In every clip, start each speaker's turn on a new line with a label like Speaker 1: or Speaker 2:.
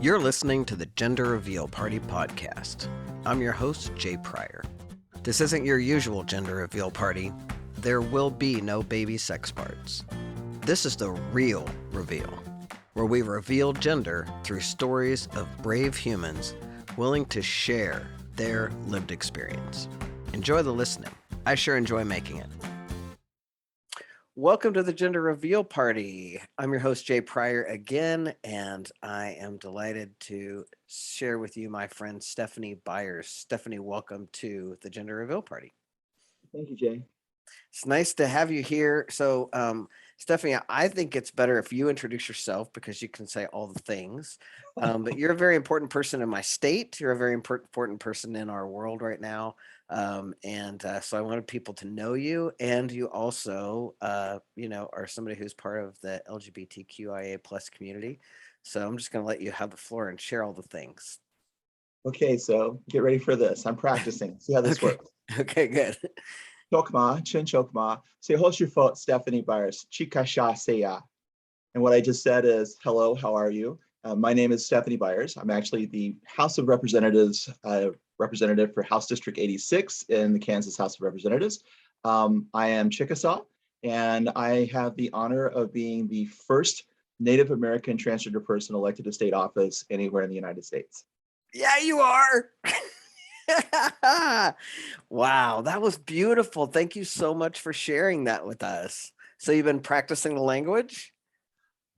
Speaker 1: You're listening to the Gender Reveal Party podcast. I'm your host, Jay Pryor. This isn't your usual gender reveal party. There will be no baby sex parts. This is the real reveal, where we reveal gender through stories of brave humans willing to share their lived experience. Enjoy the listening. I sure enjoy making it. Welcome to the Gender Reveal Party. I'm your host, Jay Pryor, again, and I am delighted to share with you my friend Stephanie Byers. Stephanie, welcome to the Gender Reveal Party.
Speaker 2: Thank you, Jay.
Speaker 1: It's nice to have you here. So, Stephanie, I think it's better if you introduce yourself because you can say all the things. But you're a very important person in my state. You're a very important person in our world right now. So I wanted people to know you, and you also, are somebody who's part of the LGBTQIA plus community. So I'm just going to let you have the floor and share all the things.
Speaker 2: Okay, so get ready for this. I'm practicing. See how this works.
Speaker 1: Okay, good.
Speaker 2: Chokma, chin chokma. Say host your foot, Stephanie Byers. Chikasha seya. And what I just said is, hello, how are you? My name is Stephanie Byers. I'm actually the House of Representatives representative for House District 86 in the Kansas House of Representatives. I am Chickasaw, and I have the honor of being the first Native American transgender person elected to state office anywhere in the United States.
Speaker 1: Yeah, you are. Wow, that was beautiful. Thank you so much for sharing that with us. So you've been practicing the language?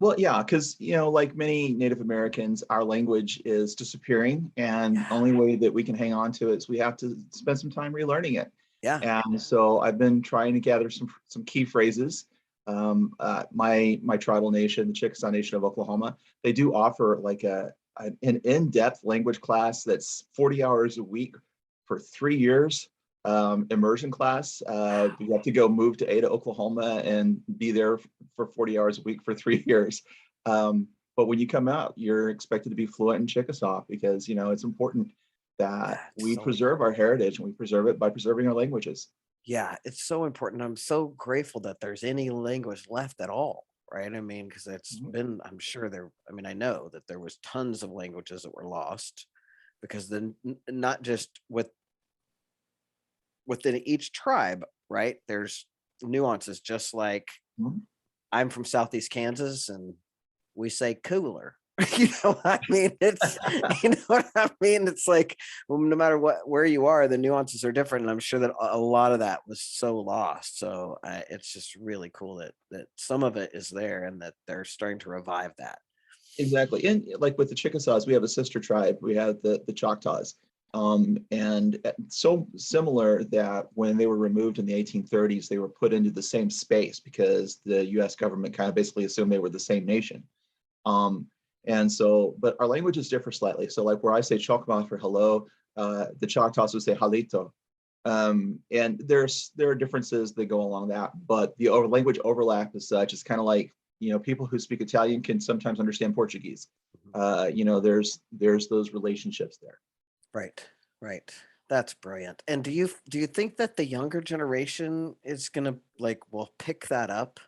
Speaker 2: Well, yeah, because, like many Native Americans, our language is disappearing. And the only way that we can hang on to it is we have to spend some time relearning it.
Speaker 1: Yeah.
Speaker 2: And so I've been trying to gather some key phrases. My tribal nation, the Chickasaw Nation of Oklahoma, they do offer like an in-depth language class that's 40 hours a week for 3 years. Immersion class. You have to go move to Ada, Oklahoma and be there for 40 hours a week for 3 years. But when you come out, you're expected to be fluent in Chickasaw because, it's important that we preserve our heritage and we preserve it by preserving our languages.
Speaker 1: Yeah, it's so important. I'm so grateful that there's any language left at all, right? I mean, because it's been, I'm sure I know that there was tons of languages that were lost because then not just within each tribe, right? There's nuances, just like I'm from Southeast Kansas and we say cooler. You know what I mean? It's like, well, no matter where you are, the nuances are different. And I'm sure that a lot of that was so lost. So it's just really cool that some of it is there and that they're starting to revive that.
Speaker 2: Exactly. And like with the Chickasaws, we have a sister tribe. We have the Choctaws. And so similar that when they were removed in the 1830s, they were put into the same space because the US government kind of basically assumed they were the same nation. But our languages differ slightly. So like where I say chokma for hello, the Choctaws would say halito. And there are differences that go along that, but the language overlap as such is kind of like, people who speak Italian can sometimes understand Portuguese. There's those relationships there.
Speaker 1: Right. That's brilliant. And do you think that the younger generation is gonna will pick that up?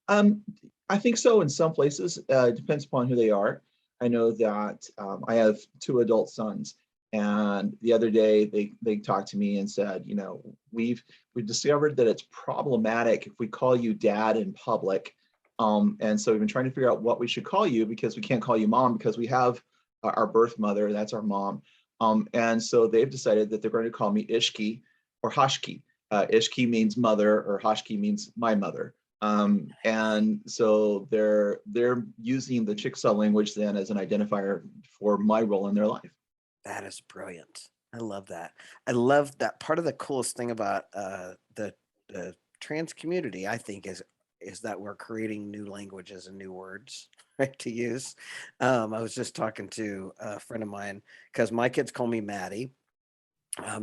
Speaker 2: I think so in some places. It depends upon who they are. I know that I have 2 adult sons, and the other day they talked to me and said, we've discovered that it's problematic if we call you dad in public. And so we've been trying to figure out what we should call you because we can't call you mom because we have our birth mother, that's our mom. And so they've decided that they're going to call me Ishki or Hashki. Ishki means mother or Hashki means my mother. And so they're using the Chickasaw language then as an identifier for my role in their life.
Speaker 1: That is brilliant. I love that. I love that. Part of the coolest thing about the trans community, I think, is that we're creating new languages and new words, right, to use. I was just talking to a friend of mine because my kids call me Maddie.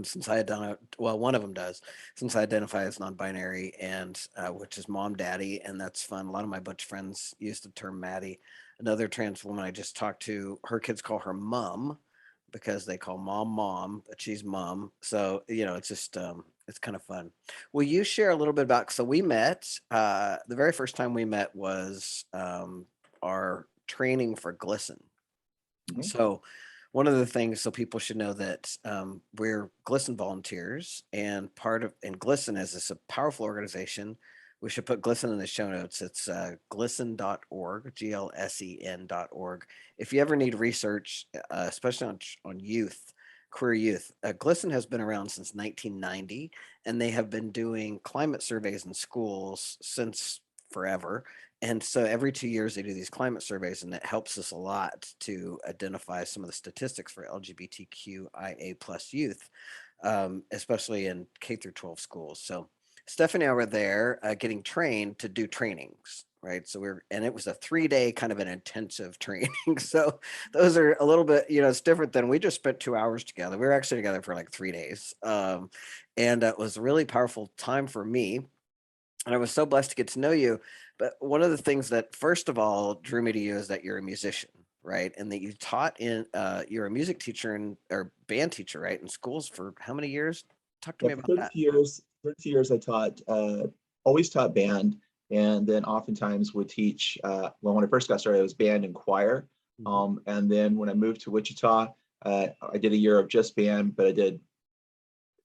Speaker 1: Since I had done it, well, one of them does, since I identify as non-binary, and which is mom, daddy, and that's fun. A lot of my butch friends use the term Maddie. Another trans woman I just talked to, her kids call her mom because they call mom, but she's mom. So it's just it's kind of fun. Will you share a little bit about? So we met. The very first time we met was our training for Glsen.
Speaker 2: Mhm.
Speaker 1: So one of the things, so people should know that we're Glsen volunteers, and Glsen is this a powerful organization. We should put Glsen in the show notes. It's glsen.org, glsen.org. If you ever need research, especially on youth, queer youth, Glsen has been around since 1990, and they have been doing climate surveys in schools since forever. And so every 2 years they do these climate surveys, and it helps us a lot to identify some of the statistics for LGBTQIA plus youth, especially in K through 12 schools. So Stephanie and I were there getting trained to do trainings, right? And it was a 3 day kind of an intensive training. So those are a little bit, it's different than we just spent 2 hours together. We were actually together for like 3 days. And it was a really powerful time for me, and I was so blessed to get to know you. But one of the things that first of all drew me to you is that you're a musician, right? And that you taught you're a music teacher or band teacher, right? In schools for how many years? Talk to
Speaker 2: Yeah,
Speaker 1: me
Speaker 2: for
Speaker 1: about that.
Speaker 2: 32 years I taught, always taught band, and then oftentimes would teach, well, when I first got started, it was band and choir.
Speaker 1: Mhm.
Speaker 2: And then when I moved to Wichita, I did a year of just band, but I did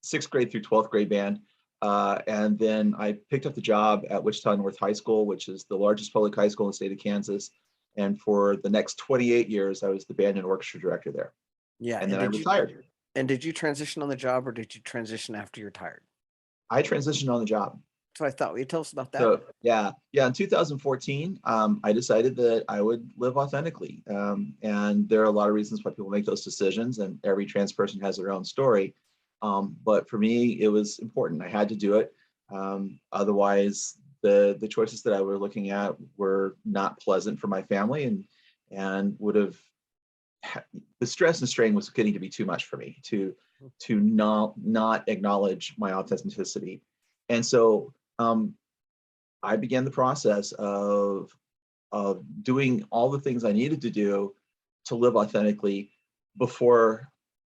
Speaker 2: 6th grade through 12th grade band. And then I picked up the job at Wichita North High School, which is the largest public high school in the state of Kansas. And for the next 28 years, I was the band and orchestra director there.
Speaker 1: Yeah.
Speaker 2: And then I retired.
Speaker 1: And did you transition on the job, or did you transition after you're retired?
Speaker 2: I transitioned on the job.
Speaker 1: So I thought, will you tell us about that?
Speaker 2: So yeah. In 2014, I decided that I would live authentically, and there are a lot of reasons why people make those decisions, and every trans person has their own story. But for me, it was important. I had to do it. Otherwise, the choices that I were looking at were not pleasant for my family, and would have the stress and strain was getting to be too much for me to not acknowledge my authenticity. And so I began the process of doing all the things I needed to do to live authentically before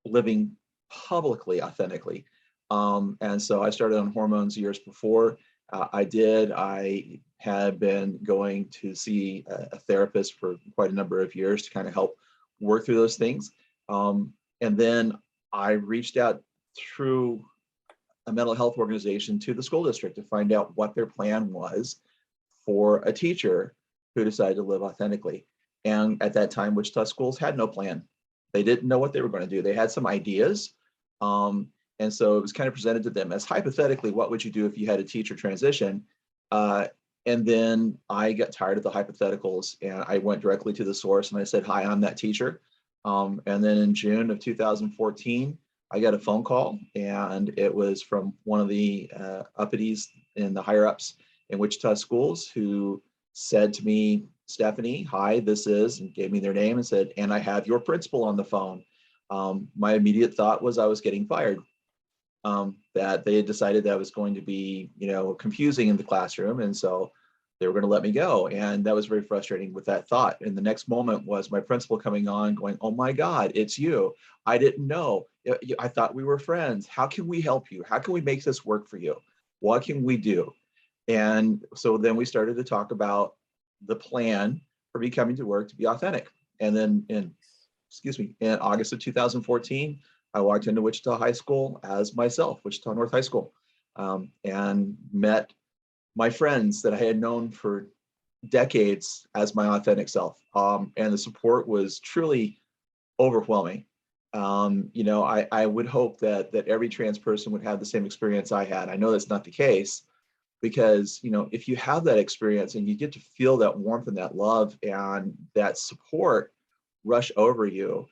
Speaker 2: living publicly authentically. And so I started on hormones years before I had been going to see a therapist for quite a number of years to kind of help work through those things. And then I reached out through a mental health organization to the school district to find out what their plan was for a teacher who decided to live authentically. And at that time, Wichita schools had no plan. They didn't know what they were going to do. They had some ideas. And so it was kind of presented to them as hypothetically, what would you do if you had a teacher transition? And then I got tired of the hypotheticals, and I went directly to the source and I said, hi, I'm that teacher. And then in June of 2014, I got a phone call, and it was from one of the uppities in the higher ups in Wichita schools who said to me, Stephanie, hi, this is, and gave me their name and said, and I have your principal on the phone. My immediate thought was I was getting fired. That they had decided that was going to be, confusing in the classroom. And so they were going to let me go. And that was very frustrating with that thought. And the next moment was my principal coming on going, oh my God, it's you. I didn't know. I thought we were friends. How can we help you? How can we make this work for you? What can we do? And so then we started to talk about the plan for me coming to work to be authentic. And then in August of 2014, I walked into Wichita High School as myself, Wichita North High School, and met my friends that I had known for decades as my authentic self. And the support was truly overwhelming. I would hope that every trans person would have the same experience I had. I know that's not the case, because if you have that experience and you get to feel that warmth and that love and that support rush over you,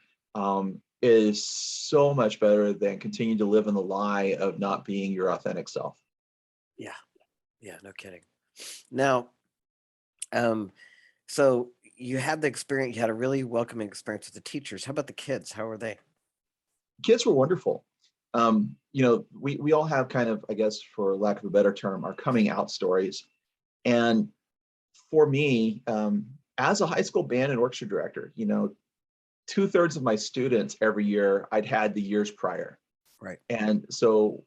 Speaker 2: is so much better than continuing to live in the lie of not being your authentic self.
Speaker 1: Yeah. Yeah. No kidding. Now, so you had the experience, you had a really welcoming experience with the teachers. How about the kids? How were they?
Speaker 2: Kids were wonderful. We all have kind of, I guess, for lack of a better term, our coming out stories. And for me, as a high school band and orchestra director, 2/3 of my students every year I'd had the years prior.
Speaker 1: Right.
Speaker 2: And so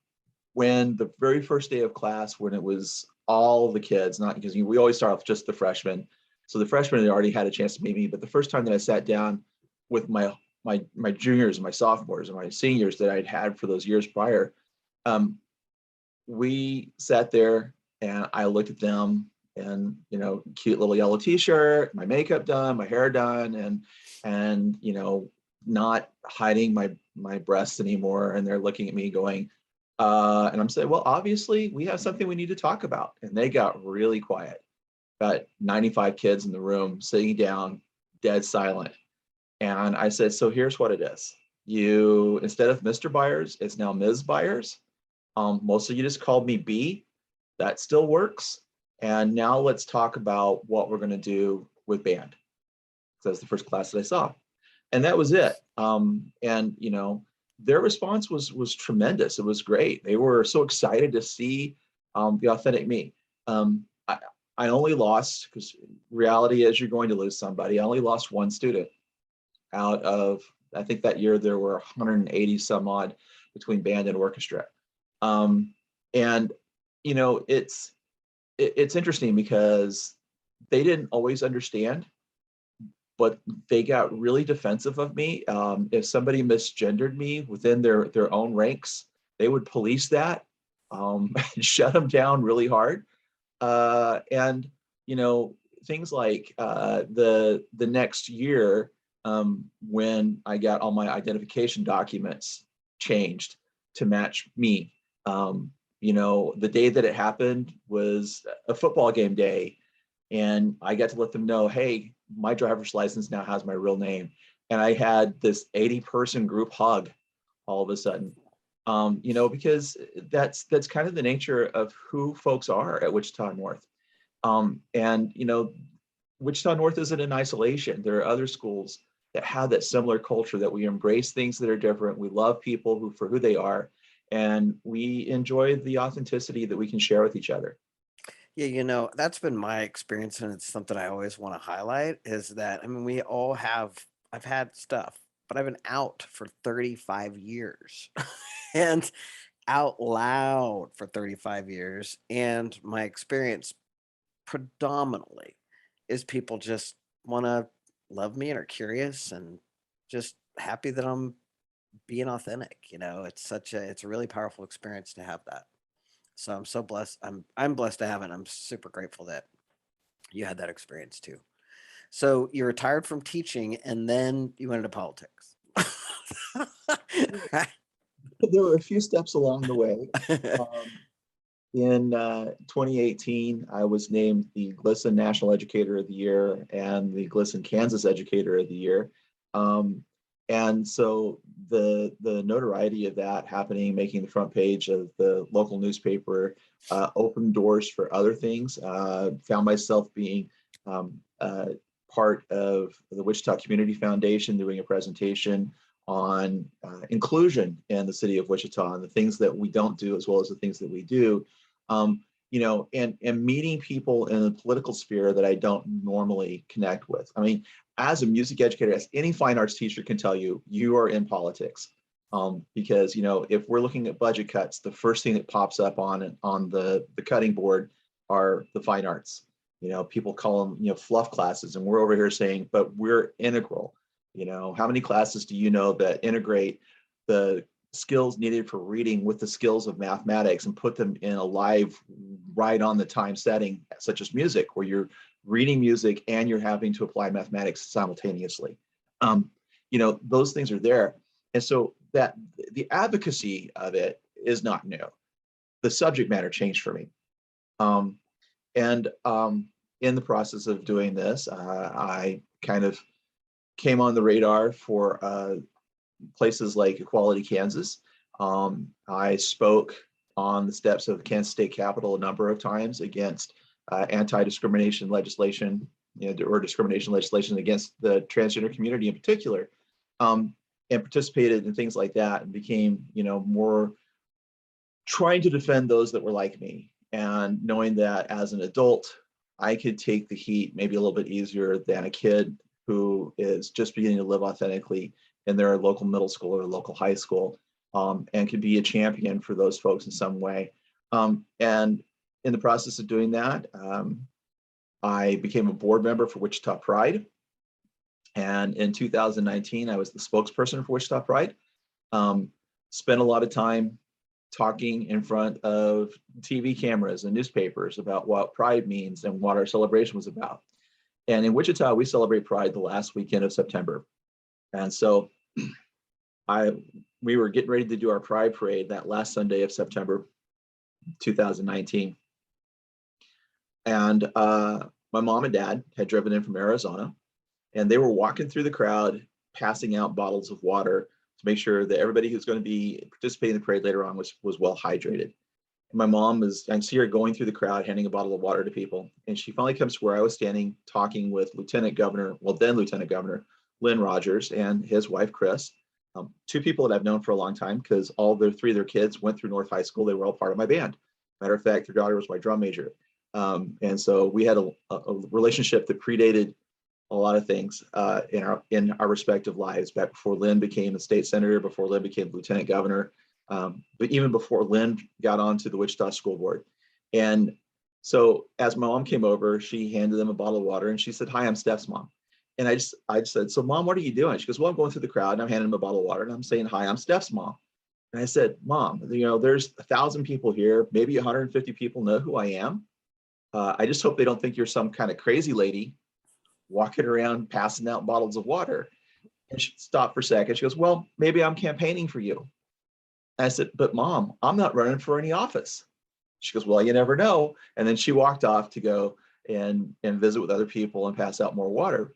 Speaker 2: when the very first day of class, when it was all the kids, not because we always start off just the freshmen, So the freshmen had already had a chance to meet me, but the first time that I sat down with my juniors and my sophomores and my seniors that I'd had for those years prior, um, we sat there and I looked at them and, cute little yellow t-shirt, my makeup done, my hair done, and not hiding my breasts anymore. And they're looking at me going, and I'm saying, well, obviously we have something we need to talk about. And they got really quiet. Got 95 kids in the room sitting down, dead silent. And I said, so here's what it is. You, instead of Mr. Byers, it's now Ms. Byers. Most of you just called me B. That still works. And now let's talk about what we're going to do with band. So that's the first class that I saw. And that was it. And their response was tremendous. It was great. They were so excited to see the authentic me. I only lost, because reality is you're going to lose somebody. I only lost one student out of, I think that year there were 180 some odd between band and orchestra. And it's interesting because they didn't always understand, but they got really defensive of me. If somebody misgendered me within their own ranks, they would police that, and shut them down really hard. And things like the next year, when I got all my identification documents changed to match me. The day that it happened was a football game day, and I got to let them know, hey, my driver's license now has my real name. And I had this 80-person group hug all of a sudden. Because that's kind of the nature of who folks are at Wichita North. And Wichita North isn't in isolation. There are other schools that have that similar culture, that we embrace things that are different. We love people for who they are, and we enjoy the authenticity that we can share with each other.
Speaker 1: Yeah, that's been my experience, and it's something I always want to highlight is that, I mean, I've had stuff, but I've been out for 35 years and out loud for 35 years. And my experience predominantly is people just want to love me and are curious and just happy that I'm being authentic. It's a really powerful experience to have that. So I'm so blessed. I'm blessed to have it. I'm super grateful that you had that experience too. So you retired from teaching and then you went into politics.
Speaker 2: There were a few steps along the way. In 2018, I was named the Glsen National Educator of the Year and the Glsen Kansas Educator of the Year. And so the notoriety of that happening, making the front page of the local newspaper, opened doors for other things. Found myself being part of the Wichita Community Foundation, doing a presentation on inclusion in the city of Wichita and the things that we don't do as well as the things that we do. And meeting people in the political sphere that I don't normally connect with. I mean, as a music educator, as any fine arts teacher can tell you, you are in politics. Because if we're looking at budget cuts, the first thing that pops up on the cutting board are the fine arts. People call them fluff classes, and we're over here saying, but we're integral. How many classes do you know that integrate the skills needed for reading with the skills of mathematics and put them in a live, right on the time setting, such as music, where you're reading music and you're having to apply mathematics simultaneously? Those things are there. And so that the advocacy of it is not new. The subject matter changed for me. And in the process of doing this, I kind of came on the radar for places like Equality Kansas. I spoke on the steps of the Kansas State Capitol a number of times against anti-discrimination legislation, or discrimination legislation against the transgender community in particular, and participated in things like that, and became, more trying to defend those that were like me, and knowing that as an adult, I could take the heat maybe a little bit easier than a kid who is just beginning to live authentically in their local middle school or local high school, and could be a champion for those folks in some way. And in the process of doing that, I became a board member for Wichita Pride. And in 2019, I was the spokesperson for Wichita Pride. Spent a lot of time talking in front of TV cameras and newspapers about what Pride means and what our celebration was about. And in Wichita, we celebrate Pride the last weekend of September. And so we were getting ready to do our Pride Parade that last Sunday of September 2019. And my mom and dad had driven in from Arizona, and they were walking through the crowd, passing out bottles of water to make sure that everybody who's going to be participating in the parade later on was well hydrated. And my mom I see her going through the crowd, handing a bottle of water to people. And she finally comes to where I was standing, talking with then Lieutenant Governor Lynn Rogers and his wife, Chris. Two people that I've known for a long time, because all three of their kids went through North High School. They were all part of my band. Matter of fact, their daughter was my drum major. And so we had a relationship that predated a lot of things in our respective lives, back before Lynn became a state senator, before Lynn became lieutenant governor, but even before Lynn got onto the Wichita School Board. And so as my mom came over, she handed them a bottle of water and she said, "Hi, I'm Steph's mom." And I just said, "So Mom, what are you doing?" She goes, "Well, I'm going through the crowd and I'm handing them a bottle of water and I'm saying, 'Hi, I'm Steph's mom.'" And I said, "Mom, there's 1,000 people here, maybe 150 people know who I am. I just hope they don't think you're some kind of crazy lady walking around passing out bottles of water." And she stopped for a second. She goes, "Well, maybe I'm campaigning for you." And I said, "But Mom, I'm not running for any office." She goes, "Well, you never know." And then she walked off to go and visit with other people and pass out more water.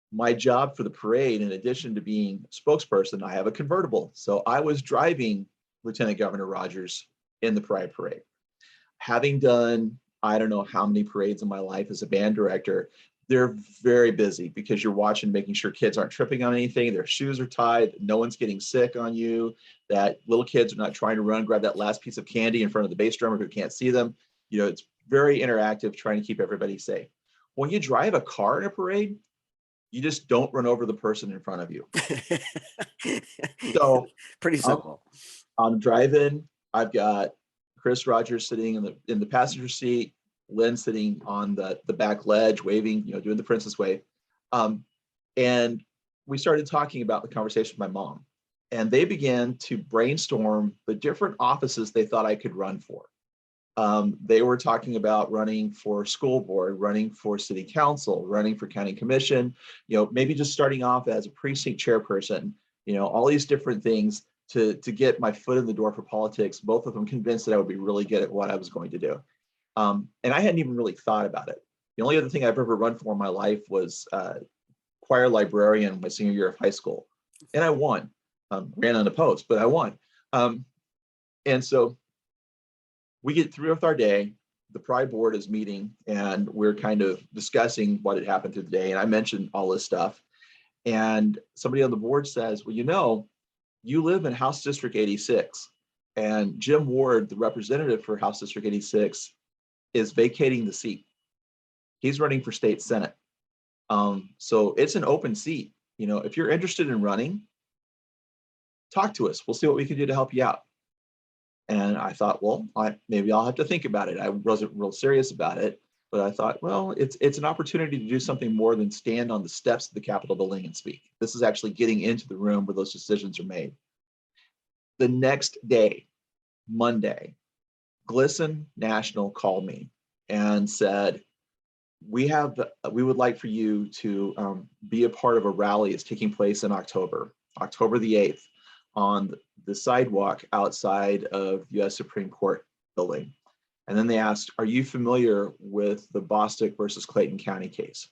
Speaker 2: My job for the parade, in addition to being spokesperson, I have a convertible. So I was driving Lieutenant Governor Rogers in the Pride Parade. Having done, I don't know how many parades in my life as a band director, they're very busy because you're watching, making sure kids aren't tripping on anything, their shoes are tied, no one's getting sick on you, that little kids are not trying to run, grab that last piece of candy in front of the bass drummer who can't see them. It's very interactive, trying to keep everybody safe. When you drive a car in a parade, you just don't run over the person in front of you. So
Speaker 1: Pretty
Speaker 2: I'm,
Speaker 1: simple.
Speaker 2: I'm driving. I've got Chris Rogers sitting in the passenger seat, Lynn sitting on the back ledge, waving, doing the princess wave. And we started talking about the conversation with my mom. And they began to brainstorm the different offices they thought I could run for. They were talking about running for school board, running for city council, running for county commission, maybe just starting off as a precinct chairperson, all these different things to get my foot in the door for politics, both of them convinced that I would be really good at what I was going to do. And I hadn't even really thought about it. The only other thing I've ever run for in my life was choir librarian my senior year of high school. And I won, ran unopposed, but I won. And so we get through with our day, the Pride Board is meeting, and we're kind of discussing what had happened through the day. And I mentioned all this stuff. And somebody on the board says, "Well, you live in House District 86, and Jim Ward, the representative for House District 86, is vacating the seat. He's running for state Senate. So it's an open seat. If you're interested in running, talk to us. We'll see what we can do to help you out." And I thought, well, maybe I'll have to think about it. I wasn't real serious about it, but I thought, well, it's an opportunity to do something more than stand on the steps of the Capitol building and speak. This is actually getting into the room where those decisions are made. The next day, Monday, Glsen National called me and said, we would like for you to be a part of a rally that's taking place in October the 8th, on the sidewalk outside of U.S. Supreme Court building. And then they asked, "Are you familiar with the Bostic versus Clayton County case?"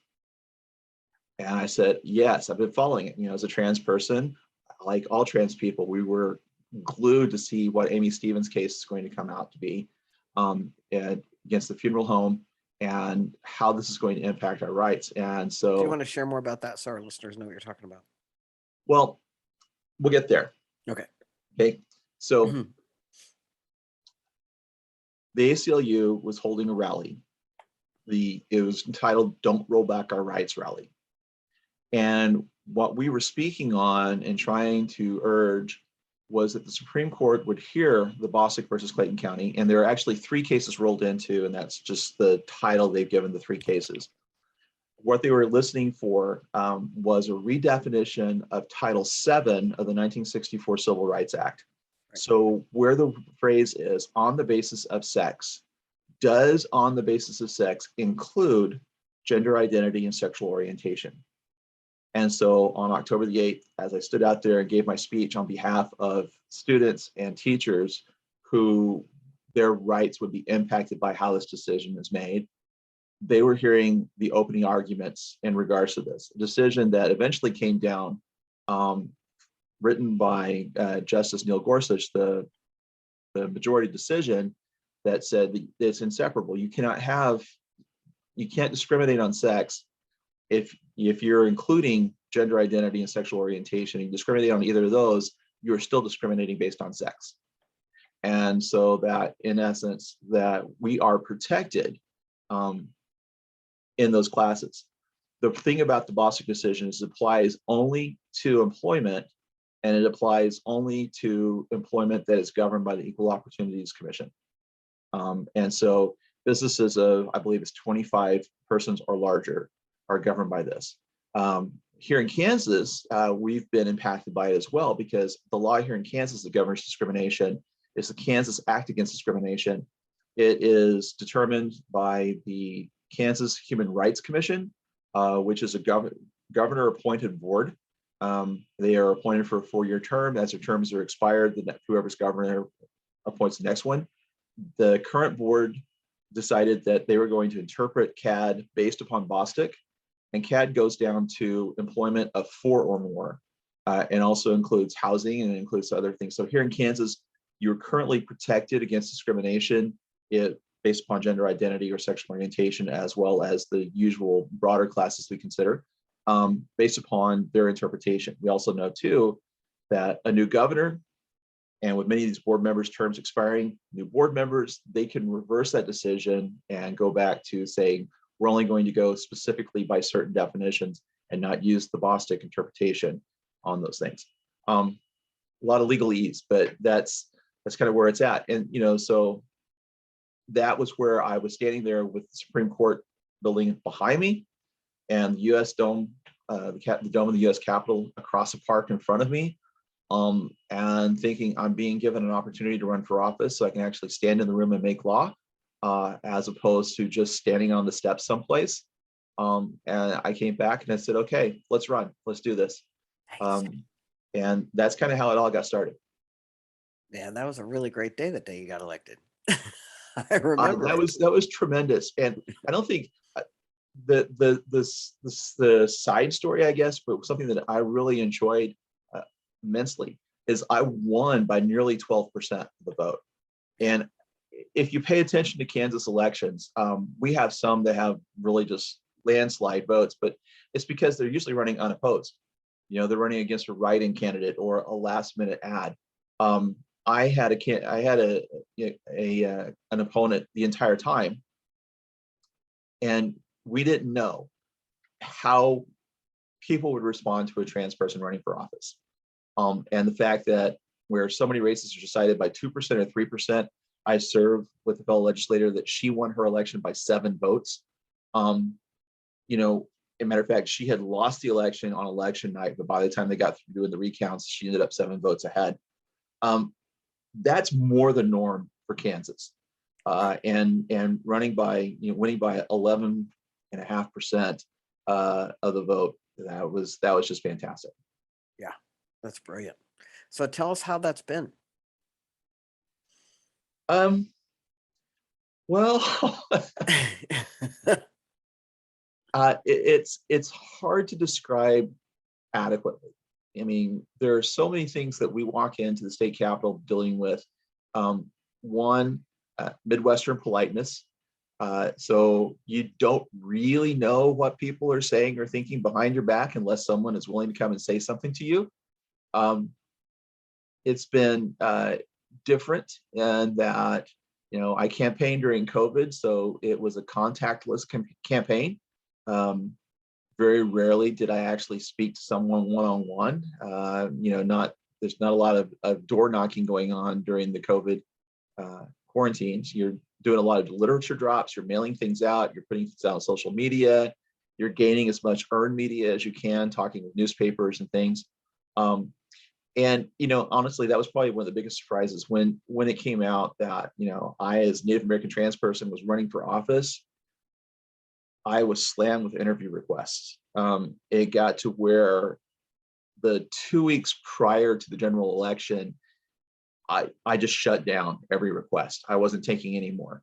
Speaker 2: And I said, "Yes, I've been following it. As a trans person, like all trans people, we were glued to see what Amy Stevens' case is going to come out to be against the funeral home and how this is going to impact our rights." And so,
Speaker 1: do you want to share more about that so our listeners know what you're talking about?
Speaker 2: Well, we'll get there. Okay. So the ACLU was holding a rally. It was entitled "Don't Roll Back Our Rights" rally. And what we were speaking on and trying to urge was that the Supreme Court would hear the Bostic versus Clayton County, and there are actually 3 cases rolled into, and that's just the title they've given the 3 cases. What they were listening for was a redefinition of Title VII of the 1964 Civil Rights Act.
Speaker 1: Right.
Speaker 2: So where the phrase is on the basis of sex, does on the basis of sex include gender identity and sexual orientation? And so on October the 8th, as I stood out there and gave my speech on behalf of students and teachers who their rights would be impacted by how this decision is made, they were hearing the opening arguments in regards to this decision that eventually came down, written by Justice Neil Gorsuch, the majority decision that said that it's inseparable. You can't discriminate on sex if you're including gender identity and sexual orientation, and you discriminate on either of those, you're still discriminating based on sex. And so that, in essence, that we are protected in those classes. The thing about the Bostic decision is it applies only to employment, and it applies only to employment that is governed by the Equal Opportunities Commission. And so businesses of, I believe it's 25 persons or larger, are governed by this. Here in Kansas, we've been impacted by it as well, because the law here in Kansas that governs discrimination is the Kansas Act Against Discrimination. It is determined by the Kansas Human Rights Commission, which is a governor-appointed board. They are appointed for a 4-year term. As their terms are expired, whoever's governor appoints the next one. The current board decided that they were going to interpret CAD based upon Bostic, and CAD goes down to employment of 4 or more, and also includes housing and it includes other things. So here in Kansas, you're currently protected against discrimination based upon gender identity or sexual orientation, as well as the usual broader classes we consider, based upon their interpretation. We also know too that a new governor, and with many of these board members' terms expiring, new board members, they can reverse that decision and go back to saying, we're only going to go specifically by certain definitions and not use the Bostic interpretation on those things. A lot of legalese, but that's kind of where it's at. And, so that was where I was standing there with the Supreme Court building behind me and the U.S. Dome, the dome of the U.S. Capitol across the park in front of me, and thinking I'm being given an opportunity to run for office so I can actually stand in the room and make law, as opposed to just standing on the steps someplace. And I came back and I said, okay, let's run, let's do this. And that's kind of how it all got started.
Speaker 1: Man, that was a really great day that day you got elected. I remember
Speaker 2: that was tremendous. And I don't think the side story, I guess, but something that I really enjoyed immensely is I won by nearly 12% of the vote. And if you pay attention to Kansas elections, we have some that have really just landslide votes, but it's because they're usually running unopposed. They're running against a write-in candidate or a last-minute ad. I had an opponent the entire time, and we didn't know how people would respond to a trans person running for office. And the fact that where so many races are decided by 2% or 3%, I served with a fellow legislator that she won her election by 7 votes. As a matter of fact, she had lost the election on election night, but by the time they got through doing the recounts, she ended up 7 votes ahead. That's more the norm for Kansas, and winning by 11.5% of the vote. That was just fantastic.
Speaker 1: Yeah, that's brilliant. So tell us how that's been.
Speaker 2: Well, it's hard to describe adequately. I mean, there are so many things that we walk into the state capitol dealing with. One, Midwestern politeness. So you don't really know what people are saying or thinking behind your back unless someone is willing to come and say something to you. It's been different in that, I campaigned during COVID, so it was a contactless campaign. Very rarely did I actually speak to someone one-on-one, not There's not a lot of door knocking going on during the COVID quarantines. You're doing a lot of literature drops, you're mailing things out, you're putting things out on social media, you're gaining as much earned media as you can, talking with newspapers and things. And honestly, that was probably one of the biggest surprises when it came out that I, as Native American trans person, was running for office. I was slammed with interview requests. It got to where the 2 weeks prior to the general election, I just shut down every request. I wasn't taking any more,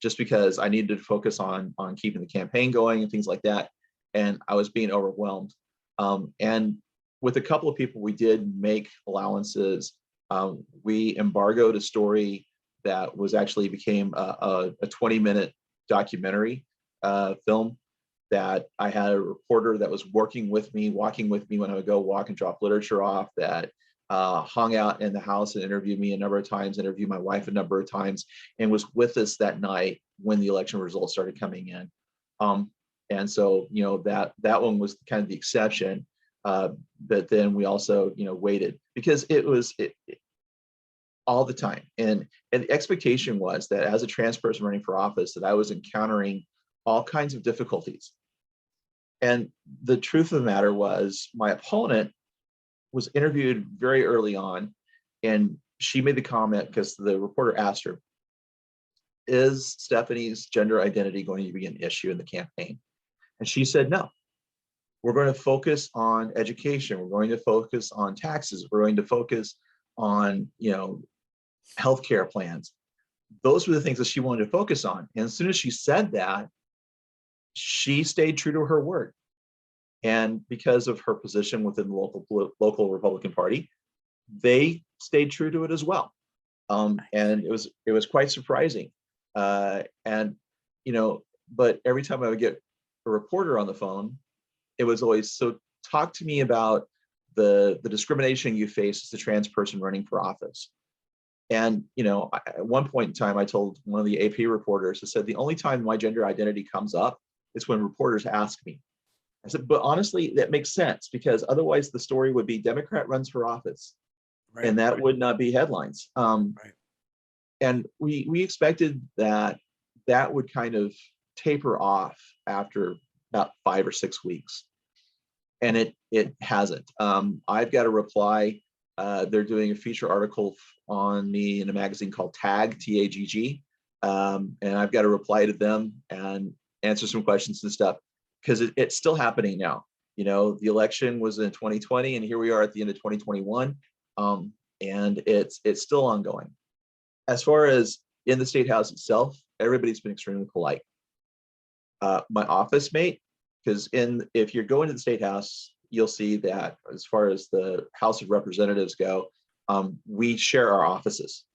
Speaker 2: just because I needed to focus on keeping the campaign going and things like that. And I was being overwhelmed. And with a couple of people, we did make allowances. We embargoed a story that was actually became a 20-minute documentary film that I had a reporter that was walking with me when I would go walk and drop literature off, that hung out in the house and interviewed me a number of times, interviewed my wife a number of times, and was with us that night when the election results started coming in. And so, that one was kind of the exception. But then we also, waited because it was all the time. And the expectation was that as a trans person running for office, that I was encountering all kinds of difficulties. And the truth of the matter was, my opponent was interviewed very early on, and she made the comment, because the reporter asked her, "Is Stephanie's gender identity going to be an issue in the campaign?" And she said, "No. We're going to focus on education. We're going to focus on taxes. We're going to focus on, healthcare plans." Those were the things that she wanted to focus on. And as soon as she said that, she stayed true to her word. And because of her position within the local Republican Party, they stayed true to it as well. And it was quite surprising. But every time I would get a reporter on the phone, it was always, "So talk to me about the discrimination you face as a trans person running for office." And at one point in time, I told one of the AP reporters, I said, "The only time my gender identity comes up is when reporters ask me." I said, "But honestly, that makes sense, because otherwise the story would be Democrat runs for office." Right, and that would not be headlines. Right. And we expected that would kind of taper off after about 5 or 6 weeks. And it hasn't. I've got a reply. They're doing a feature article on me in a magazine called Tag, TAGG. And I've got to reply to them and answer some questions and stuff, because it's still happening now. The election was in 2020, and here we are at the end of 2021. And it's still ongoing. As far as in the State House itself, everybody's been extremely polite. My office mate, because if you're going to the State House, you'll see that as far as the House of Representatives go, we share our offices,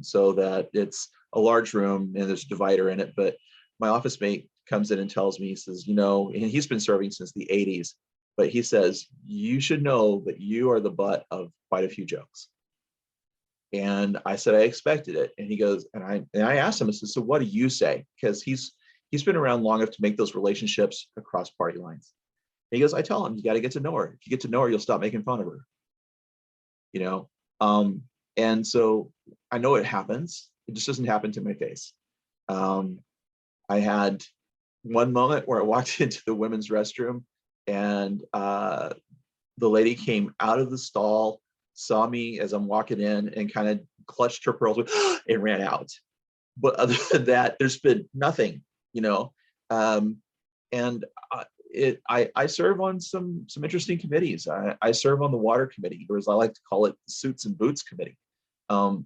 Speaker 2: so that it's a large room and there's a divider in it. But my office mate comes in and tells me, he says, and he's been serving since the 80s, but he says, "You should know that you are the butt of quite a few jokes." And I said, "I expected it." And he goes, and I asked him, I said, "So what do you say?" Because he's been around long enough to make those relationships across party lines. And he goes, "I tell him, you got to get to know her. If you get to know her, you'll stop making fun of her." And so I know it happens. It just doesn't happen to my face. I had one moment where I walked into the women's restroom, and the lady came out of the stall, saw me as I'm walking in, and kind of clutched her pearls and ran out. But other than that, there's been nothing, and I serve on some interesting committees. I serve on the water committee, or as I like to call it, the suits and boots committee.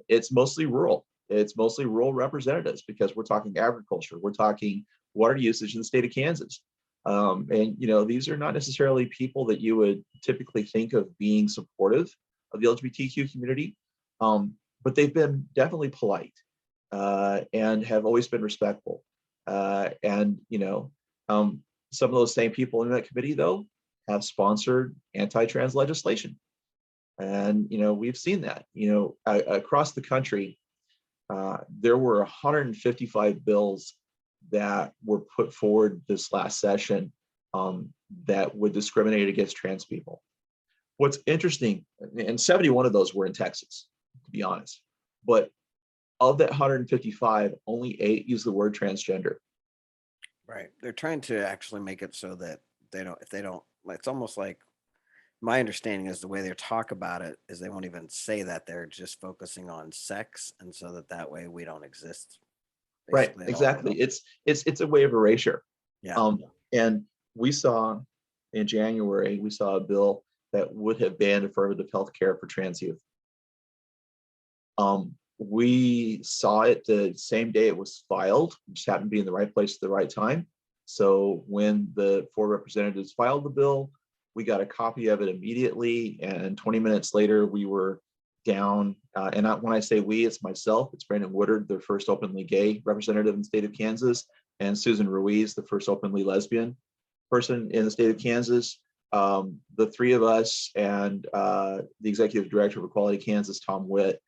Speaker 2: It's mostly rural. It's mostly rural representatives, because we're talking agriculture, we're talking water usage in the state of Kansas. And these are not necessarily people that you would typically think of being supportive of the LGBTQ community, but they've been definitely polite, and have always been respectful. And some of those same people in that committee, though, have sponsored anti-trans legislation. And we've seen that across the country. There were 155 bills that were put forward this last session that would discriminate against trans people. What's interesting, and 71 of those were in Texas, to be honest, but of that 155, only 8 use the word transgender.
Speaker 1: Right. They're trying to actually make it so that they don't, if they don't, it's almost like my understanding is the way they talk about it is they won't even say that, they're just focusing on sex. And so that way we don't exist
Speaker 2: Right,
Speaker 1: basically at all.
Speaker 2: exactly. It's a way of erasure.
Speaker 1: Yeah.
Speaker 2: And we saw in January, we saw a bill that would have banned affirmative health care for trans youth. We saw it the same day it was filed, just happened to be in the right place at the right time. So when the 4 representatives filed the bill, we got a copy of it immediately, and 20 minutes later we were down. When I say we, it's myself, it's Brandon Woodard, the first openly gay representative in the state of Kansas, and Susan Ruiz, the first openly lesbian person in the state of Kansas. The 3 of us and the executive director of Equality Kansas, Tom Witt,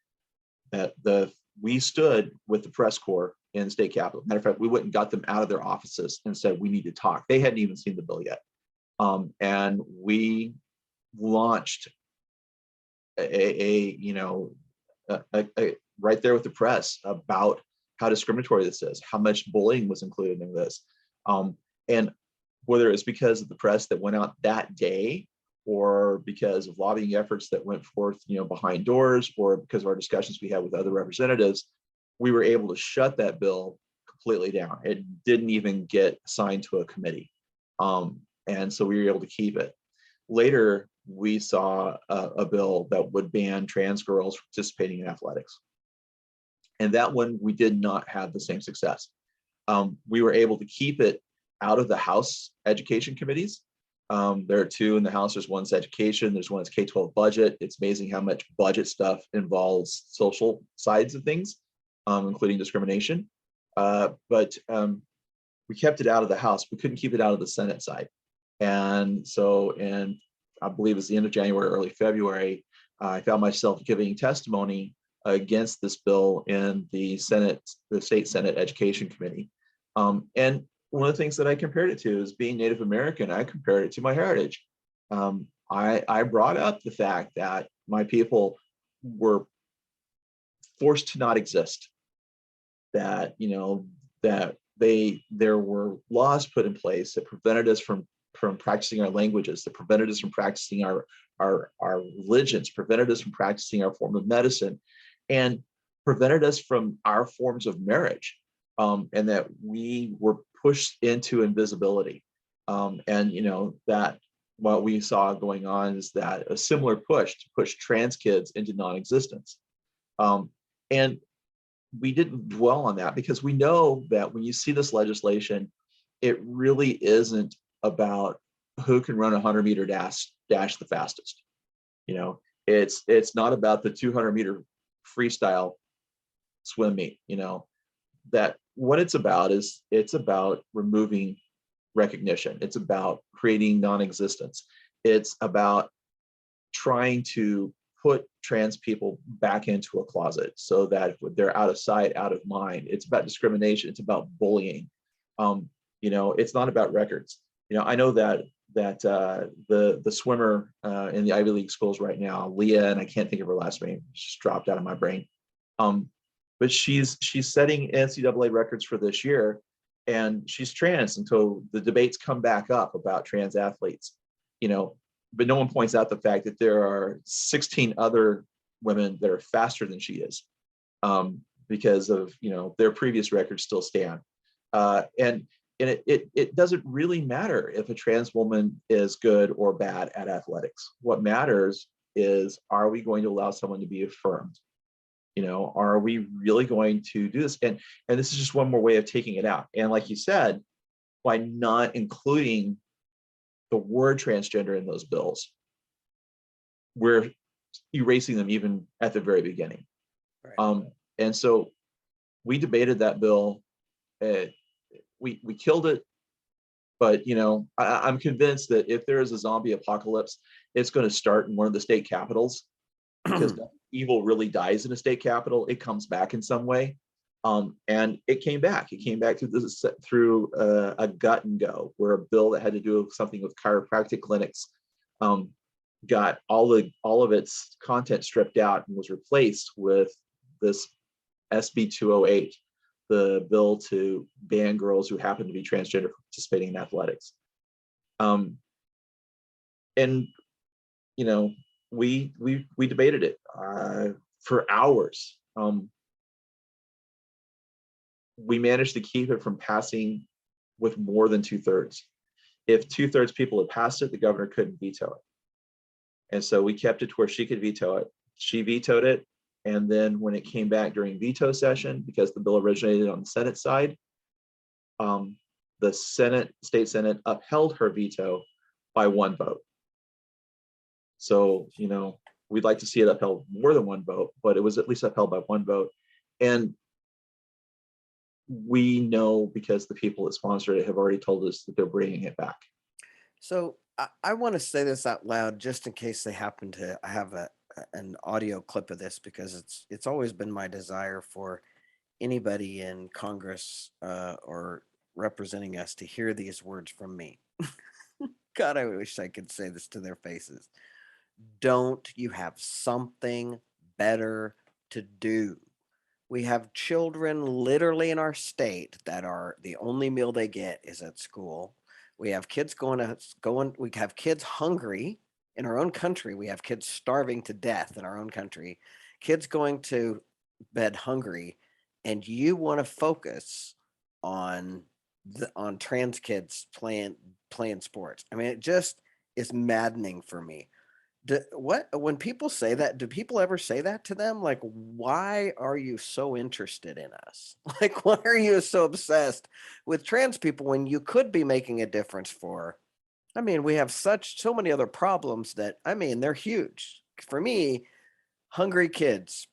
Speaker 2: we stood with the press corps in the state capitol. Matter of fact, we went and got them out of their offices and said, we need to talk. They hadn't even seen the bill yet. And we launched right there with the press about how discriminatory this is, how much bullying was included in this. And whether it's because of the press that went out that day, or because of lobbying efforts that went forth, behind doors, or because of our discussions we had with other representatives, we were able to shut that bill completely down. It didn't even get assigned to a committee. And so we were able to keep it. Later, we saw a bill that would ban trans girls participating in athletics. And that one, we did not have the same success. We were able to keep it out of the House education committees. There are 2 in the House. There's one's education, there's one's K-12 budget. It's amazing how much budget stuff involves social sides of things, including discrimination. But we kept it out of the House. We couldn't keep it out of the Senate side. And so I believe it's the end of January, early February, I found myself giving testimony against this bill in the Senate, the State Senate Education Committee. And one of the things that I compared it to is being Native American. I compared it to my heritage. I brought up the fact that my people were forced to not exist, that, there were laws put in place that prevented us from practicing our languages, that prevented us from practicing our religions, prevented us from practicing our form of medicine, and prevented us from our forms of marriage, and that we were pushed into invisibility. That what we saw going on is that a similar push to push trans kids into non-existence. And we didn't dwell on that because we know that when you see this legislation, it really isn't about who can run a 100-meter dash the fastest. It's not about the 200-meter freestyle swim meet. That what it's about is it's about removing recognition. It's about creating non-existence. It's about trying to put trans people back into a closet so that they're out of sight, out of mind. It's about discrimination. It's about bullying. It's not about records. I know that the swimmer in the Ivy League schools right now, Leah, and I can't think of her last name, she's dropped out of my brain. But she's setting NCAA records for this year, and she's trans until the debates come back up about trans athletes. But no one points out the fact that there are 16 other women that are faster than she is, because of their previous records still stand. And it doesn't really matter if a trans woman is good or bad at athletics. What matters is, are we going to allow someone to be affirmed? Are we really going to do this? And this is just one more way of taking it out. And like you said, by not including the word transgender in those bills, we're erasing them even at the very beginning. Right. And so we debated that bill. We killed it, but I'm convinced that if there is a zombie apocalypse, it's going to start in one of the state capitals, because evil really dies in a state capital. It comes back in some way. And it came back. It came back through a gut and go, where a bill that had to do with something with chiropractic clinics got all of its content stripped out and was replaced with this SB 208, the bill to ban girls who happen to be transgender from participating in athletics. And you know, we debated it for hours. We managed to keep it from passing with more than 2/3. If 2/3 people had passed it, the governor couldn't veto it. And so we kept it to where she could veto it. She vetoed it. And then when it came back during veto session, because the bill originated on the Senate side, the state Senate upheld her veto by 1 vote. So, you know, we'd like to see it upheld more than 1 vote, but it was at least upheld by 1 vote. And we know, because the people that sponsored it have already told us that they're bringing it back.
Speaker 1: So I want to say this out loud just in case they happen to have an audio clip of this, because it's always been my desire for anybody in Congress or representing us to hear these words from me. God, I wish I could say this to their faces. Don't you have something better to do? We have children literally in our state that are the only meal they get is at school. We have kids we have kids hungry in our own country. We have kids starving to death in our own country. Kids going to bed hungry, and you want to focus on on trans kids playing sports. I mean, it just is maddening for me. When people say that, do people ever say that to them? Like, why are you so interested in us? Like, why are you so obsessed with trans people when you could be making a difference for? I mean, we have so many other problems that, I mean, they're huge. For me, hungry kids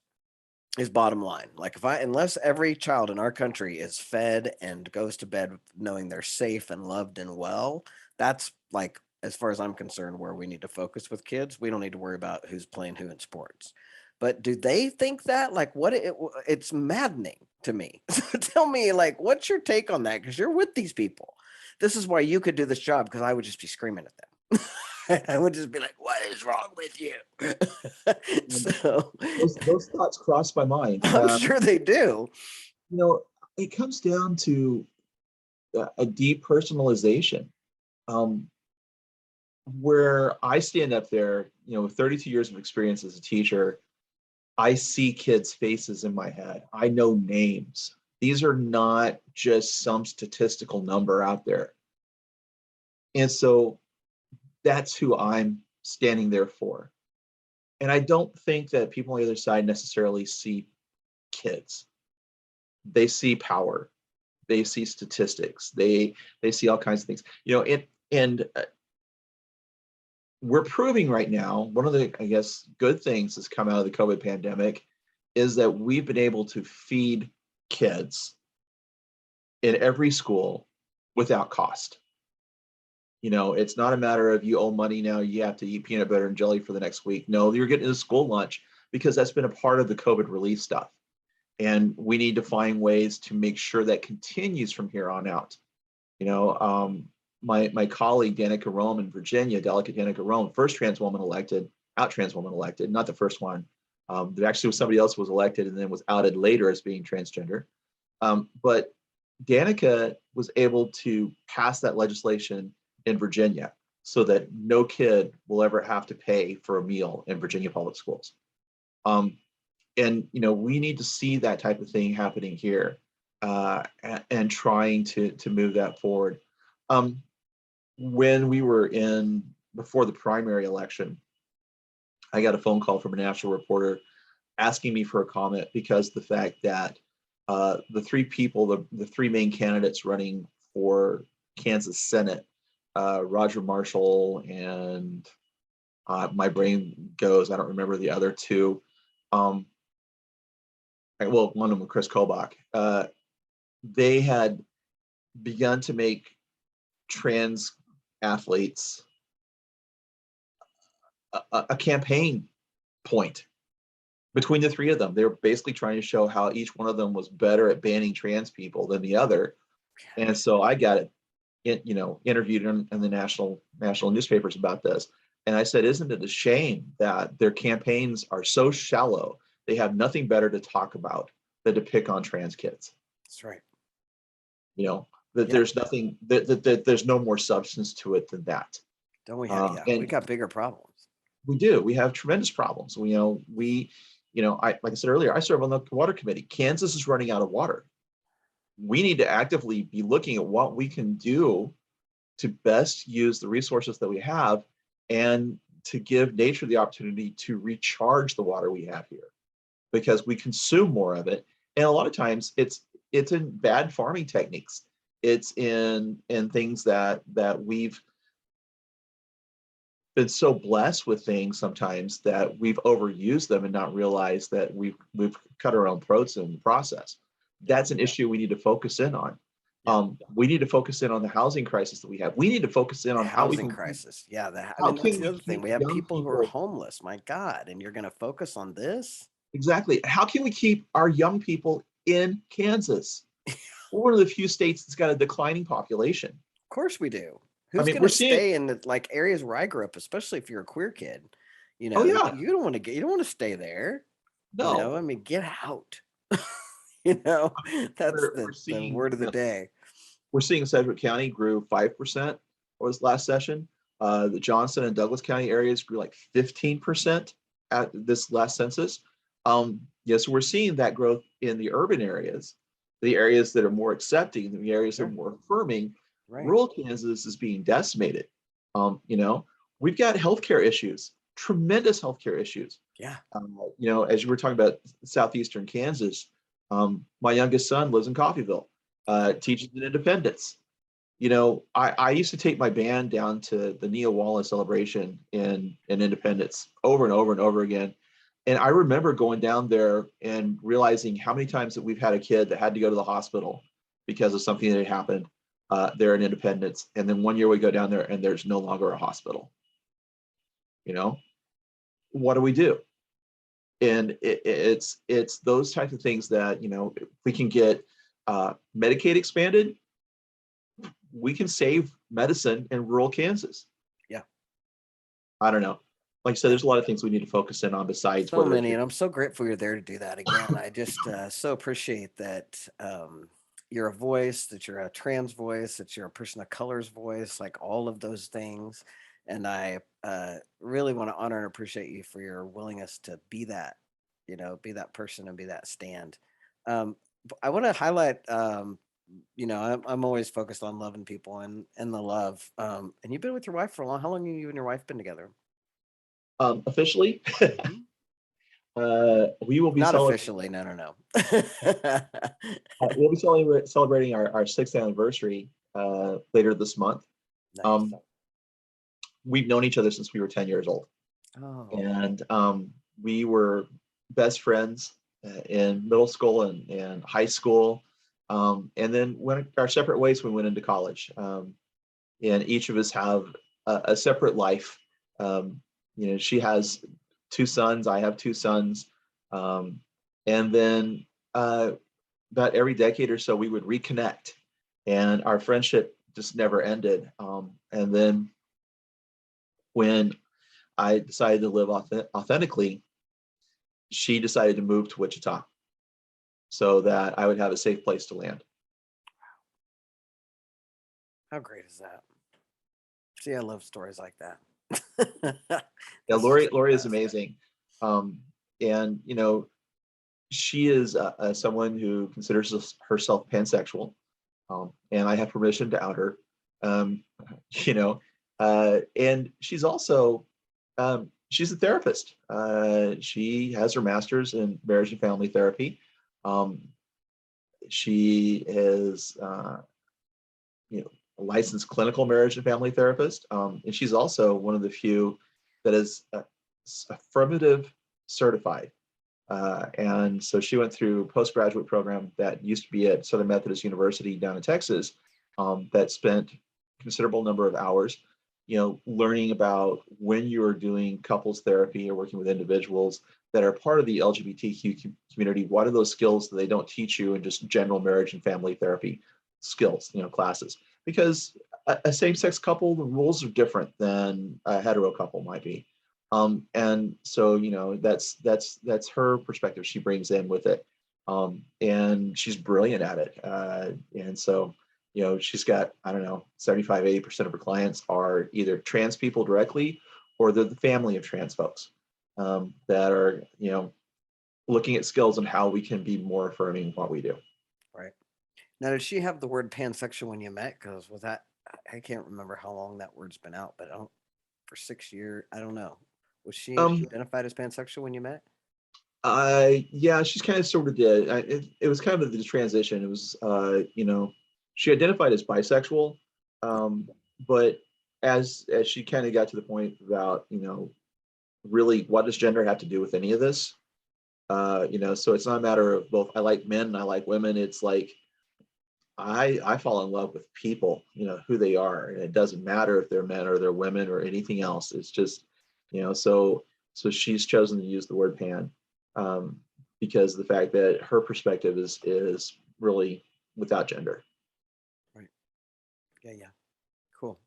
Speaker 1: is bottom line. Like, unless every child in our country is fed and goes to bed knowing they're safe and loved and well, that's like, as far as I'm concerned, where we need to focus with kids. We don't need to worry about who's playing who in sports. But do they think that? Like, it's maddening to me. So tell me, like, what's your take on that? Because you're with these people. This is why you could do this job, because I would just be screaming at them. I would just be like, what is wrong with you? So
Speaker 2: Those thoughts cross my mind.
Speaker 1: I'm sure they do.
Speaker 2: You know, it comes down to a depersonalization. Where I stand up there, you know, with 32 years of experience as a teacher, I see kids' faces in my head. I know names. These are not just some statistical number out there. And so that's who I'm standing there for. And I don't think that people on the other side necessarily see kids. They see power. They see statistics. They see all kinds of things. You know, and we're proving right now, one of the, I guess, good things that's come out of the COVID pandemic is that we've been able to feed kids in every school without cost. You know, it's not a matter of you owe money now, you have to eat peanut butter and jelly for the next week. No, you're getting a school lunch, because that's been a part of the COVID relief stuff. And we need to find ways to make sure that continues from here on out. You know, my colleague Danica Rome in Virginia, Delegate Danica Rome, first trans woman elected, not the first one. There actually was somebody else who was elected and then was outed later as being transgender. But Danica was able to pass that legislation in Virginia so that no kid will ever have to pay for a meal in Virginia public schools. And you know, we need to see that type of thing happening here, and trying to move that forward. When we were before the primary election, I got a phone call from a national reporter asking me for a comment, because the fact that the 3 people, the 3 main candidates running for Kansas Senate, Roger Marshall and my brain goes, I don't remember the other 2. Well, one of them, Chris Kobach, they had begun to make trans athletes a campaign point between the 3 of them. They were basically trying to show how each one of them was better at banning trans people than the other. And so I got it, you know, interviewed in the national newspapers about this. And I said, isn't it a shame that their campaigns are so shallow? They have nothing better to talk about than to pick on trans kids.
Speaker 1: That's right.
Speaker 2: You know, that
Speaker 1: Yeah.
Speaker 2: there's nothing, that there's no more substance to it than that.
Speaker 1: Don't we have, yeah, we
Speaker 2: And
Speaker 1: got bigger problems.
Speaker 2: we do. We have tremendous problems. I like I said earlier, I serve on the water committee. Kansas is running out of water. We need to actively be looking at what we can do to best use the resources that we have and to give nature the opportunity to recharge the water we have here, because we consume more of it. And a lot of times it's in bad farming techniques. It's in things that we've been so blessed with things sometimes that we've overused them and not realized that we've cut our own throats in the process. That's an issue we need to focus in on. We need to focus in on the housing crisis that we have. We need to focus in
Speaker 1: The
Speaker 2: on how we
Speaker 1: housing
Speaker 2: can
Speaker 1: crisis. Yeah, I
Speaker 2: how
Speaker 1: mean, that's
Speaker 2: can
Speaker 1: the
Speaker 2: we
Speaker 1: other thing.
Speaker 2: keep
Speaker 1: We have
Speaker 2: young
Speaker 1: people who are
Speaker 2: people.
Speaker 1: homeless. My God, and you're going to focus on this?
Speaker 2: Exactly. How can we keep our young people in Kansas? We're one of the few states that's got a declining population.
Speaker 1: Of course we do.
Speaker 2: I
Speaker 1: Who's
Speaker 2: mean,
Speaker 1: going
Speaker 2: we're
Speaker 1: to
Speaker 2: seeing,
Speaker 1: stay in the, like, areas where I grew up, especially if you're a queer kid? You
Speaker 2: oh
Speaker 1: know,
Speaker 2: yeah,
Speaker 1: you don't want to get, you don't want to stay there. You
Speaker 2: no,
Speaker 1: know, I mean, get out. You know, that's
Speaker 2: we're
Speaker 1: the
Speaker 2: seeing,
Speaker 1: word of the day.
Speaker 2: we're seeing Sedgwick County grew 5% was last session. The Johnson and Douglas County areas grew like 15% at this last census. So we're seeing that growth in the urban areas, the areas that are more accepting, the areas that are
Speaker 1: Sure.
Speaker 2: more affirming.
Speaker 1: Right.
Speaker 2: Rural Kansas is being decimated. We've got healthcare issues, tremendous healthcare issues.
Speaker 1: Yeah.
Speaker 2: As you were talking about southeastern Kansas, my youngest son lives in Coffeyville, teaches in Independence. I used to take my band down to the Nia Wallace celebration in Independence over and over and over again. And I remember going down there and realizing how many times that we've had a kid that had to go to the hospital because of something that had happened there in Independence. And then one year we go down there and there's no longer a hospital. What do we do? And it's those types of things that, if we can get Medicaid expanded, we can save medicine in rural Kansas.
Speaker 1: Yeah.
Speaker 2: I don't know. Like I said, there's a lot of things we need to focus in on besides
Speaker 1: So
Speaker 2: whether
Speaker 1: many, and I'm so grateful you're there to do that again. I just so appreciate that you're a voice, that you're a trans voice, that you're a person of color's voice, like all of those things. And I really want to honor and appreciate you for your willingness to be that, be that person and be that stand. I want to highlight, I'm always focused on loving people and the love. And you've been with your wife for a long. How long have you and your wife been together?
Speaker 2: officially,
Speaker 1: Mhm.
Speaker 2: we will be
Speaker 1: Not
Speaker 2: celebrating.
Speaker 1: officially. No, no, no.
Speaker 2: We'll be celebrating our 6th anniversary later this month.
Speaker 1: Nice.
Speaker 2: We've known each other since we were 10 years old,
Speaker 1: Oh,
Speaker 2: and we were best friends in middle school and high school, and then went our separate ways when we went into college. And each of us have a separate life. She has 2 sons, I have 2 sons, and then about every decade or so we would reconnect, and our friendship just never ended. And then when I decided to live authentically, she decided to move to Wichita so that I would have a safe place to land.
Speaker 1: how great is that? See, I love stories like that.
Speaker 2: Yeah,
Speaker 1: It's just the
Speaker 2: Lori is
Speaker 1: best.
Speaker 2: amazing. And she is someone who considers herself pansexual, and I have permission to out her. Um, and she's also she's a therapist. She has her master's in marriage and family therapy. She is a licensed clinical marriage and family therapist, and she's also one of the few that is affirmative certified. And so she went through a postgraduate program that used to be at Southern Methodist University down in Texas, that spent a considerable number of hours, learning about when you are doing couples therapy or working with individuals that are part of the LGBTQ community. What are those skills that they don't teach you in just general marriage and family therapy skills, classes? Because a same-sex couple, the rules are different than a hetero couple might be. And so, that's her perspective she brings in with it. And she's brilliant at it. And so, she's got, I don't know, 75-80% of her clients are either trans people directly, or they're the family of trans folks that are, looking at skills and how we can be more affirming of what we do.
Speaker 1: Right. Now, did she have the word pansexual when you met? Because was that, I can't remember how long that word's been out, but for 6 years, I don't know. Was she identified as pansexual when you met?
Speaker 2: Yeah, she's kind of sort of did. It was kind of the transition. It was, she identified as bisexual, but as she kind of got to the point about, really, what does gender have to do with any of this? So it's not a matter of both. I like men and I like women. It's like I fall in love with people, who they are, and it doesn't matter if they're men or they're women or anything else. It's just, so she's chosen to use the word pan, because of the fact that her perspective is really without gender.
Speaker 1: Right. Yeah. Cool.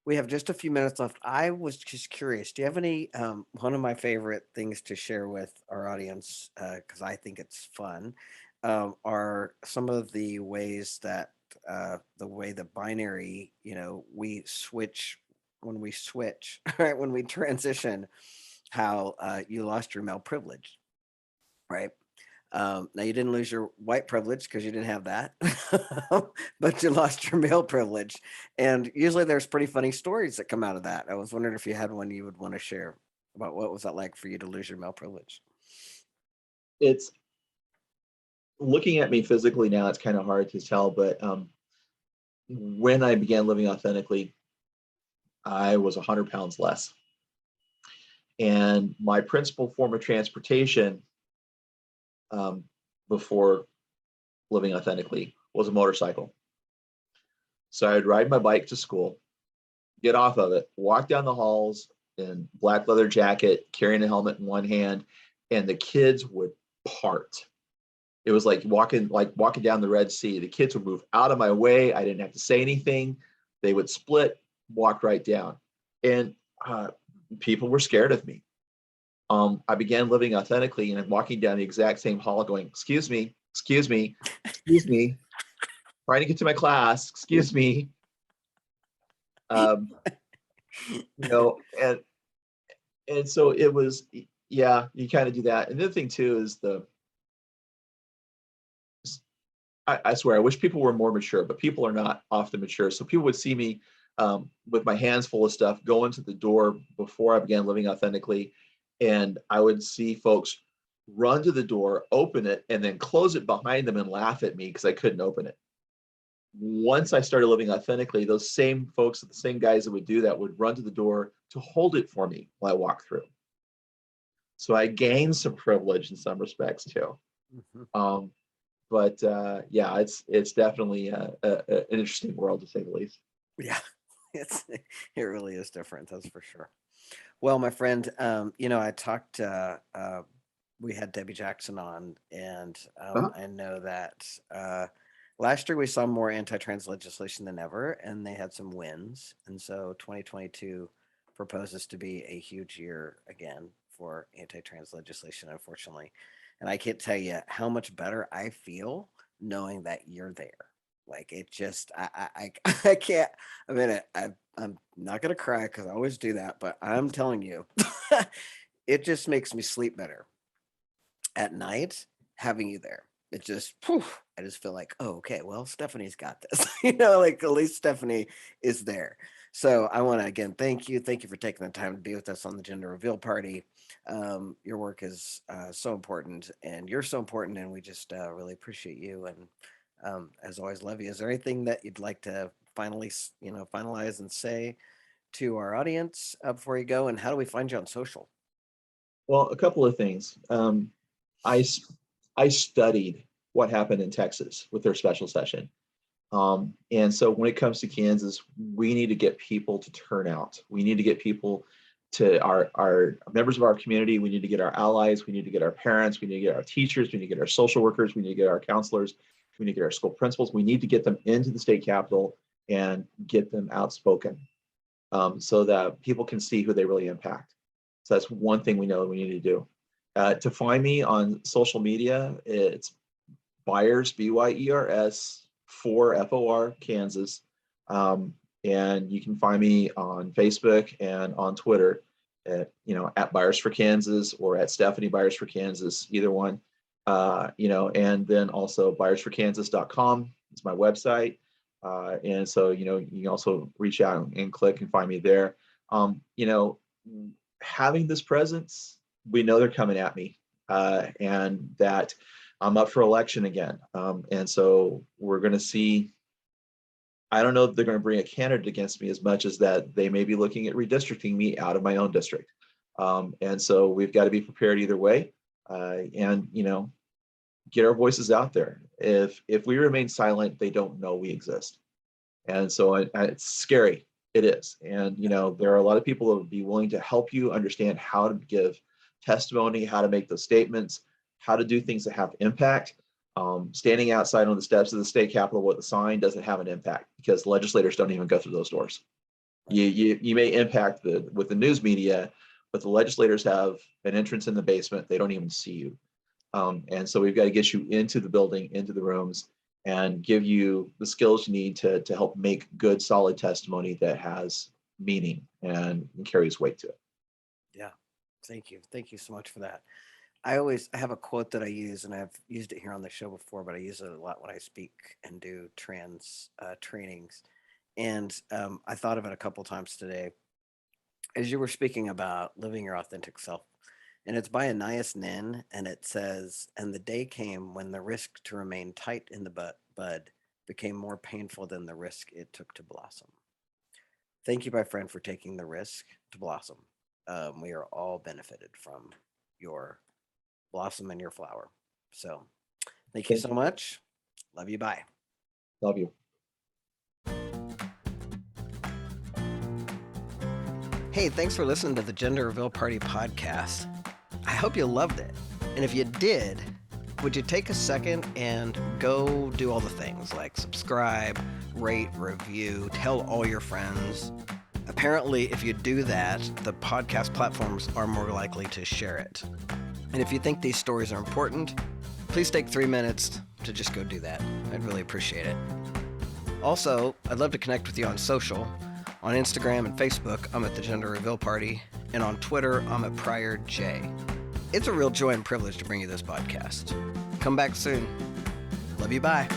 Speaker 1: We have just a few minutes left. I was just curious. Do you have any, one of my favorite things to share with our audience, because I think it's fun, are some of the ways that the way the binary, we switch when we switch, right? When we transition, how you lost your male privilege, right? Now you didn't lose your white privilege because you didn't have that, but you lost your male privilege. And usually there's pretty funny stories that come out of that. I was wondering if you had one you would want to share about what was that like for you to lose your male privilege?
Speaker 2: It's looking at me physically now, it's kind of hard to tell, but when I began living authentically, I was 100 pounds less. And my principal form of transportation before living authentically was a motorcycle. So I'd ride my bike to school, get off of it, walk down the halls in black leather jacket, carrying a helmet in one hand, and the kids would part. It was like walking down the Red Sea. The kids would move out of my way. I didn't have to say anything. They would split, walk right down. And people were scared of me. I began living authentically and walking down the exact same hall going, excuse me, trying to get to my class, excuse me. And so it was, yeah, you kind of do that. And the other thing too is I swear, I wish people were more mature, but people are not often mature. So people would see me with my hands full of stuff go into the door before I began living authentically. And I would see folks run to the door, open it, and then close it behind them and laugh at me because I couldn't open it. Once I started living authentically, those same folks, the same guys that would do that would run to the door to hold it for me while I walked through. So I gained some privilege in some respects too. Mm-hmm. But yeah, it's definitely an interesting world to say the least.
Speaker 1: Yeah, it really is different. That's for sure. Well, my friend, I talked. We had Debbie Jackson on, and I know that last year we saw more anti-trans legislation than ever, and they had some wins. And so 2022 proposes to be a huge year again for anti-trans legislation, unfortunately. And I can't tell you how much better I feel knowing that you're there. Like it just, I can't. I mean, I'm not gonna cry because I always do that, but I'm telling you, it just makes me sleep better at night having you there. It just, I just feel like, oh, okay, well, Stephanie's got this. Like at least Stephanie is there. So I want to again thank you for taking the time to be with us on the Gender Reveal Party. Your work is so important, and you're so important, and we just really appreciate you. And as always, love you. Is there anything that you'd like to finalize and say to our audience before you go? And how do we find you on social?
Speaker 2: Well, a couple of things. I studied what happened in Texas with their special session. And so when it comes to Kansas, we need to get people to turn out. We need to get people to our members of our community. We need to get our allies. We need to get our parents. We need to get our teachers. We need to get our social workers. We need to get our counselors. We need to get our school principals. We need to get them into the state capitol and get them outspoken, so that people can see who they really impact. So that's one thing we know we need to do. To find me on social media, it's Byers, Byers, for Kansas. And you can find me on Facebook and on Twitter at Byers for Kansas, or at Stephanie Byers for Kansas, either one. And then also byersforkansas.com is my website. And so, you can also reach out and click and find me there. Having this presence, we know they're coming at me, and that I'm up for election again. And so we're going to see, I don't know if they're going to bring a candidate against me as much as that they may be looking at redistricting me out of my own district. And so we've got to be prepared either way, and get our voices out there. If we remain silent, they don't know we exist. And so it's scary. It is. And there are a lot of people that would be willing to help you understand how to give testimony, how to make those statements, how to do things that have impact. Standing outside on the steps of the state capitol with a sign doesn't have an impact, because legislators don't even go through those doors. You may impact with the news media, but the legislators have an entrance in the basement. They don't even see you. And so we've got to get you into the building, into the rooms, and give you the skills you need to help make good, solid testimony that has meaning and carries weight to it.
Speaker 1: Yeah. Thank you. Thank you so much for that. I have a quote that I use, and I've used it here on the show before, but I use it a lot when I speak and do trans trainings. And I thought of it a couple times today as you were speaking about living your authentic self. And it's by Anais Nin, and it says, "And the day came when the risk to remain tight in the bud became more painful than the risk it took to blossom." Thank you, my friend, for taking the risk to blossom. We are all benefited from your blossom and your flower. So thank you so much. Love you. Bye.
Speaker 2: Love you.
Speaker 1: Hey, thanks for listening to the Gender Reveal Party podcast. I hope you loved it. And if you did, would you take a second and go do all the things like subscribe, rate, review, tell all your friends? Apparently, if you do that, the podcast platforms are more likely to share it. And if you think these stories are important, please take 3 minutes to just go do that. I'd really appreciate it. Also, I'd love to connect with you on social. On Instagram and Facebook, I'm at the Gender Reveal Party. And on Twitter, I'm at Pryor J. It's a real joy and privilege to bring you this podcast. Come back soon. Love you. Bye.